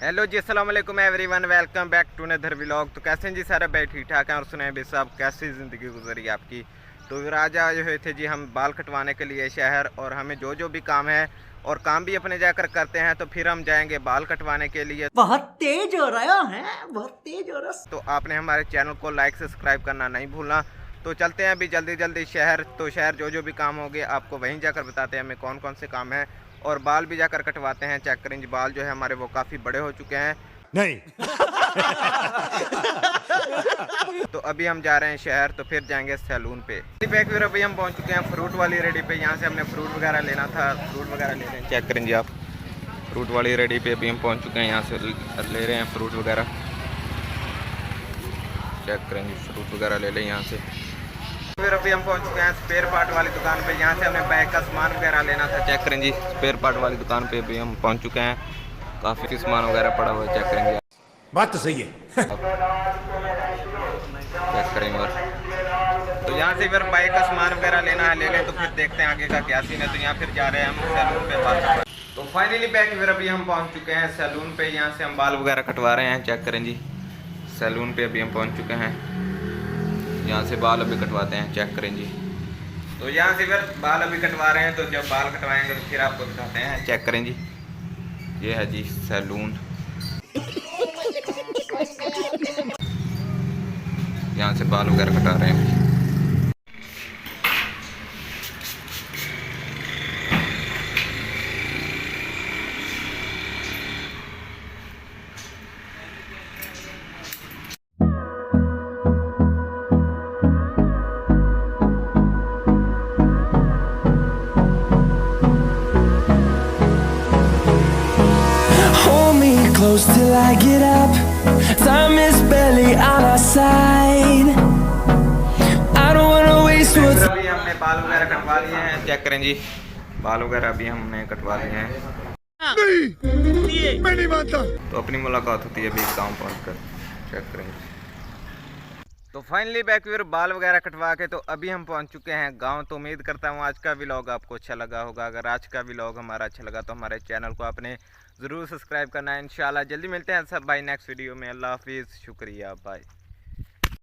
Hello जी, अस्सलाम वालेकुम everyone, welcome back to another vlog. तो कैसे हैं जी सारे भाई? ठीक ठाक हैं। और सुने भी साहब कैसी ज़िंदगी गुजरी आपकी। तो फिर आज आए हुए थे जी हम बाल कटवाने के लिए शहर, और हमें जो भी काम है और काम भी अपने जाकर करते हैं, तो फिर हम जाएंगे बाल कटवाने के लिए। बहुत तेज हो रहा है, बहुत तेज हो रहा। तो आपने हमारे चैनल को लाइक सब्सक्राइब करना नहीं भूलना। तो चलते हैं अभी जल्दी जल्दी शहर। तो शहर जो भी काम होंगे आपको वहीं जाकर बताते हैं हमें कौन कौन से काम है, और बाल भी जाकर कटवाते हैं। चेक करेंगे, बाल जो है हमारे वो काफ़ी बड़े हो चुके हैं। नहीं। तो अभी हम जा रहे हैं शहर, तो फिर जाएंगे सैलून पे। फिर अभी हम पहुंच चुके हैं फ्रूट वाली रेडी पे। यहाँ से हमने फ्रूट वगैरह लेना था, फ्रूट वगैरह ले रहे हैं। चेक करेंगे आप, फ्रूट वाली रेडी पे अभी हम पहुंच चुके हैं। यहाँ से ले रहे हैं फ्रूट वगैरह। चेक करेंगे, फ्रूट वगैरह ले लें यहाँ से। फिर अभी हम पहुंच चुके हैं स्पेयर पार्ट वाली दुकान पे। यहाँ से हमें बाइक का सामान वगैरह लेना था। चेक करें जी, स्पेयर पार्ट वाली दुकान पे अभी हम पहुंच चुके हैं। काफ़ी सामान वगैरह पड़ा हुआ है। चेक करेंगे, बात तो सही है। चेक करेंगे। और तो यहाँ से फिर बाइक का सामान वगैरह लेना है, ले लें। तो फिर देखते हैं आगे का क्या सीन है। तो यहाँ फिर जा रहे हैं हम सैलून पे बाल कटवा। तो फाइनली बैक फिर अभी हम पहुँच चुके हैं सैलून पे। यहाँ से हम बाल वगैरह कटवा रहे हैं। चेक करें जी, सैलून पे अभी हम पहुँच चुके हैं। यहाँ से बाल अभी कटवाते हैं। चेक करें जी, तो यहाँ से फिर बाल अभी कटवा रहे हैं। तो जब बाल कटवाएंगे तो फिर आपको दिखाते हैं। चेक करें जी, ये है जी सैलून। यहाँ से बाल वगैरह कटा रहे हैं। Close till I get up. Time is barely on our side. I don't wanna waste what's. अभी हमने बाल वगैरह कटवा लिए हैं। चेक करें जी, बाल वगैरह अभी हमने कटवा लिए हैं। नहीं, मैं नहीं मानता। तो अपनी मुलाकात होती है अभी गाँव पहुँचकर। चेक करेंगे। तो फाइनली बैक फिर बाल वगैरह कटवा के तो अभी हम पहुंच चुके हैं गांव। तो उम्मीद करता हूं आज का व्लॉग आपको अच्छा लगा होगा। अगर आज का व्लॉग हमारा अच्छा लगा तो हमारे चैनल को आपने ज़रूर सब्सक्राइब करना है। इंशाल्लाह जल्दी मिलते हैं सब भाई नेक्स्ट वीडियो में। अल्लाह हाफिज़, शुक्रिया, बाय।